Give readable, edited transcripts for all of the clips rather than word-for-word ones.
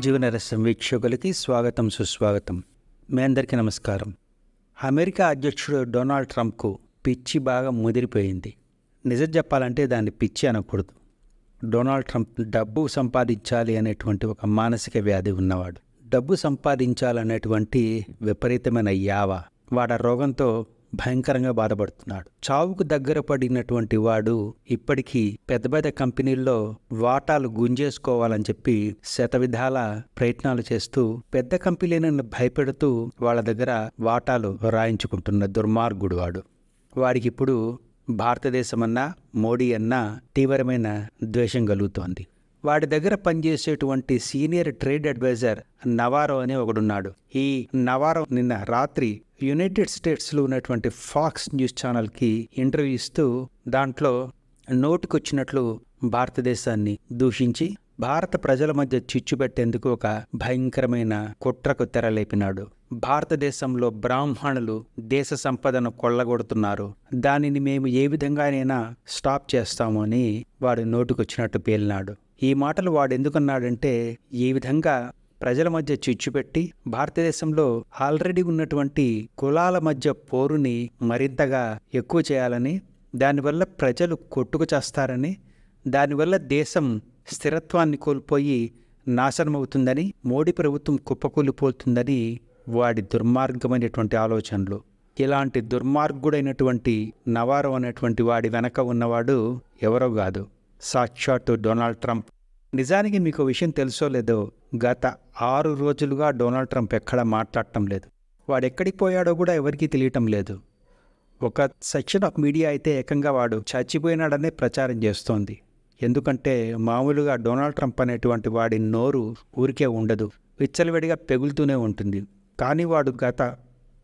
జీవనరసం వీక్షకులకి స్వాగతం సుస్వాగతం. మీ అందరికీ నమస్కారం. అమెరికా అధ్యక్షుడు డొనాల్డ్ ట్రంప్కు పిచ్చి బాగా ముదిరిపోయింది. నిజం చెప్పాలంటే దాన్ని పిచ్చి అనకూడదు. డొనాల్డ్ ట్రంప్ డబ్బు సంపాదించాలి అనేటువంటి ఒక మానసిక వ్యాధి ఉన్నవాడు. డబ్బు సంపాదించాలనేటువంటి విపరీతమైన యావ వాడ రోగంతో భయంకరంగా బాధపడుతున్నాడు. చావుకు దగ్గర పడినటువంటి వాడు ఇప్పటికీ పెద్ద పెద్ద కంపెనీల్లో వాటాలు గుంజేసుకోవాలని చెప్పి శతవిధాల ప్రయత్నాలు చేస్తూ పెద్ద కంపెనీలను భయపెడుతూ వాళ్ళ దగ్గర వాటాలు రాయించుకుంటున్న దుర్మార్గుడు వాడు. వాడికి ఇప్పుడు భారతదేశం అన్నా మోడీ అన్నా తీవ్రమైన ద్వేషం కలుగుతోంది. వాడి దగ్గర పనిచేసేటువంటి సీనియర్ ట్రేడ్ అడ్వైజర్ నవారో అనే ఒకడున్నాడు. ఈ నవారో నిన్న రాత్రి యునైటెడ్ స్టేట్స్లో ఉన్నటువంటి ఫాక్స్ న్యూస్ ఛానల్కి ఇంటర్వ్యూ ఇస్తూ దాంట్లో నోటికొచ్చినట్లు భారతదేశాన్ని దూషించి భారత ప్రజల మధ్య చిచ్చు పెట్టేందుకు ఒక భయంకరమైన కుట్రకు తెరలేపినాడు. భారతదేశంలో బ్రాహ్మణులు దేశ సంపదను కొల్లగొడుతున్నారు, దానిని మేము ఏ విధంగానైనా స్టాప్ చేస్తాము అని వాడు నోటికొచ్చినట్టు పేలినాడు. ఈ మాటలు వాడు ఎందుకన్నాడంటే, ఈ విధంగా ప్రజల మధ్య చిచ్చు పెట్టి భారతదేశంలో ఆల్రెడీ ఉన్నటువంటి కులాల మధ్య పోరుని మరింతగా ఎక్కువ చేయాలని, దానివల్ల ప్రజలు కొట్టుకు చేస్తారని, దానివల్ల దేశం స్థిరత్వాన్ని కోల్పోయి నాశనమవుతుందని, మోడీ ప్రభుత్వం కుప్పకూలిపోతుందని వాడి దుర్మార్గమైనటువంటి ఆలోచనలు. ఇలాంటి దుర్మార్గుడైనటువంటి నవారో అనేటువంటి వాడి వెనక ఉన్నవాడు ఎవరో కాదు, సాక్షాత్తు డొనాల్డ్ ట్రంప్. నిజానికి మీకు విషయం తెలుసో లేదో, గత 6 రోజులుగా డొనాల్డ్ ట్రంప్ ఎక్కడా మాట్లాడటం లేదు. వాడు ఎక్కడికి పోయాడో కూడా ఎవరికీ తెలియటం లేదు. ఒక సెక్షన్ ఆఫ్ మీడియా అయితే ఏకంగా వాడు చచ్చిపోయినాడనే ప్రచారం చేస్తోంది. ఎందుకంటే మామూలుగా డొనాల్డ్ ట్రంప్ అనేటువంటి వాడి నోరు ఊరికే ఉండదు, విచ్చలవిడిగా పెగులుతూనే ఉంటుంది. కానీ వాడు గత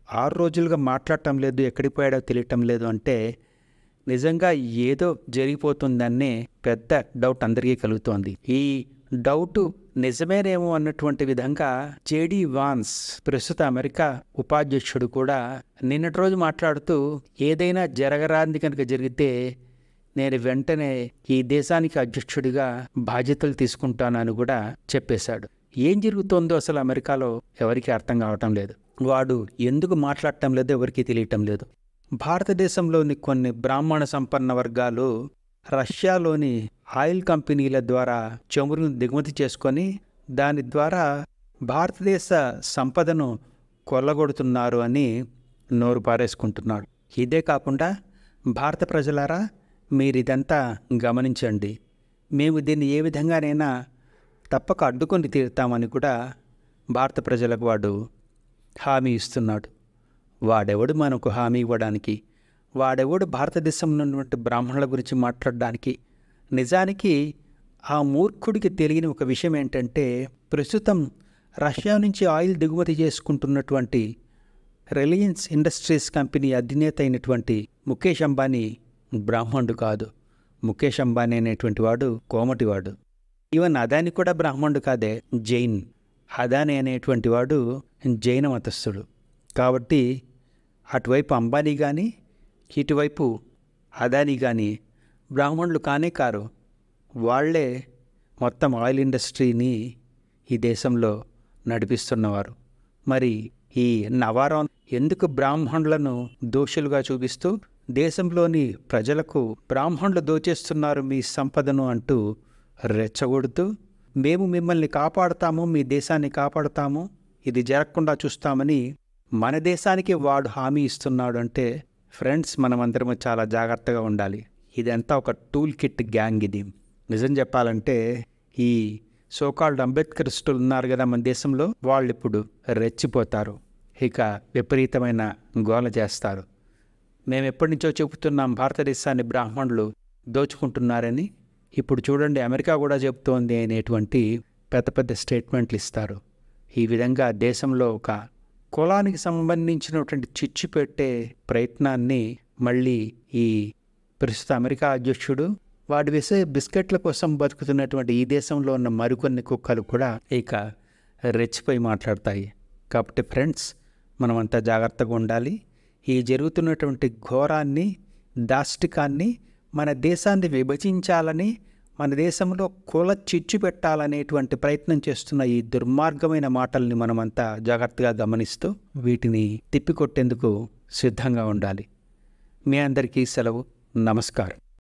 6 రోజులుగా మాట్లాడటం లేదు, ఎక్కడికి పోయాడో తెలియటం లేదు అంటే నిజంగా ఏదో జరిగిపోతుందనే పెద్ద డౌట్ అందరికీ కలుగుతోంది. ఈ డౌటు నిజమేనేమో అన్నటువంటి విధంగా జేడీ వాన్స్, ప్రస్తుత అమెరికా ఉపాధ్యక్షుడు కూడా నిన్నటి రోజు మాట్లాడుతూ, ఏదైనా జరగరాంది కనుక జరిగితే నేను వెంటనే ఈ దేశానికి అధ్యక్షుడిగా బాధ్యతలు తీసుకుంటానని కూడా చెప్పేశాడు. ఏం జరుగుతోందో అసలు అమెరికాలో ఎవరికి అర్థం కావటం లేదు. వాడు ఎందుకు మాట్లాడటం లేదో ఎవరికీ తెలియటం లేదు. భారతదేశంలోని కొన్ని బ్రాహ్మణ సంపన్న వర్గాలు రష్యాలోని ఆయిల్ కంపెనీల ద్వారా చమురును దిగుమతి చేసుకొని దాని ద్వారా భారతదేశ సంపదను కొల్లగొడుతున్నారు అని నోరు పారేసుకుంటున్నాడు. ఇదే కాకుండా భారత ప్రజలారా, మీరు ఇదంతా గమనించండి, మేము దీన్ని ఏ విధంగానైనా తప్పక అడ్డుకొని తీరుతామని కూడా భారత ప్రజలకు వాడు హామీ ఇస్తున్నాడు. వాడెవడు మనకు హామీ ఇవ్వడానికి? వాడెవడు భారతదేశంలో ఉన్నటువంటి బ్రాహ్మణుల గురించి మాట్లాడడానికి? నిజానికి ఆ మూర్ఖుడికి తెలియని ఒక విషయం ఏంటంటే, ప్రస్తుతం రష్యా నుంచి ఆయిల్ దిగుమతి చేసుకుంటున్నటువంటి రిలయన్స్ ఇండస్ట్రీస్ కంపెనీ అధినేత అయినటువంటి ముఖేష్ అంబానీ బ్రాహ్మణుడు కాదు. ముఖేష్ అంబానీ అనేటువంటి వాడు కోమటివాడు. ఈవెన్ అదాని కూడా బ్రాహ్మణుడు కాదే, జైన్. అదాని అనేటువంటి వాడు జైన మతస్థుడు. కాబట్టి అటువైపు అంబానీ కానీ ఇటువైపు అదానీ కానీ బ్రాహ్మణులు కానే కారు. వాళ్లే మొత్తం ఆయిల్ ఇండస్ట్రీని ఈ దేశంలో నడిపిస్తున్నవారు. మరి ఈ నవారో ఎందుకు బ్రాహ్మణులను దోషులుగా చూపిస్తూ దేశంలోని ప్రజలకు బ్రాహ్మణులు దోచేస్తున్నారు మీ సంపదను అంటూ రెచ్చగొడుతూ, మేము మిమ్మల్ని కాపాడుతాము, మీ దేశాన్ని కాపాడుతాము, ఇది జరగకుండా చూస్తామని మన దేశానికి వాడు హామీ ఇస్తున్నాడు అంటే, ఫ్రెండ్స్, మనమందరము చాలా జాగ్రత్తగా ఉండాలి. ఇదంతా ఒక టూల్ కిట్ గ్యాంగ్. ఇది నిజం చెప్పాలంటే ఈ సోకాల్డ్ అంబేద్కరిస్టులు ఉన్నారు కదా మన దేశంలో, వాళ్ళు ఇప్పుడు రెచ్చిపోతారు, ఇక విపరీతమైన గోల చేస్తారు. మేము ఎప్పటి నుంచో చెబుతున్నాం భారతదేశాన్ని బ్రాహ్మణులు దోచుకుంటున్నారని. ఇప్పుడు చూడండి, అమెరికా కూడా చెబుతోంది అనేటువంటి పెద్ద పెద్ద స్టేట్మెంట్లు ఇస్తారు. ఈ విధంగా దేశంలో ఒక కులానికి సంబంధించినటువంటి చిచ్చు పెట్టే ప్రయత్నాన్ని మళ్ళీ ఈ ప్రస్తుత అమెరికా అధ్యక్షుడు, వాడు వేసే బిస్కెట్ల కోసం బతుకుతున్నటువంటి ఈ దేశంలో ఉన్న మరికొన్ని కుక్కలు కూడా ఇక రెచ్చిపోయి మాట్లాడతాయి. కాబట్టి ఫ్రెండ్స్, మనమంతా జాగ్రత్తగా ఉండాలి. ఈ జరుగుతున్నటువంటి ఘోరాన్ని, దాష్టికాన్ని, మన దేశాన్ని విభజించాలని మన దేశంలో కుల చిచ్చు పెట్టాలనేటువంటి ప్రయత్నం చేస్తున్న ఈ దుర్మార్గమైన మాటల్ని మనమంతా జాగ్రత్తగా గమనిస్తూ వీటిని తిప్పికొట్టేందుకు సిద్ధంగా ఉండాలి. మీ అందరికీ సెలవు. నమస్కారం.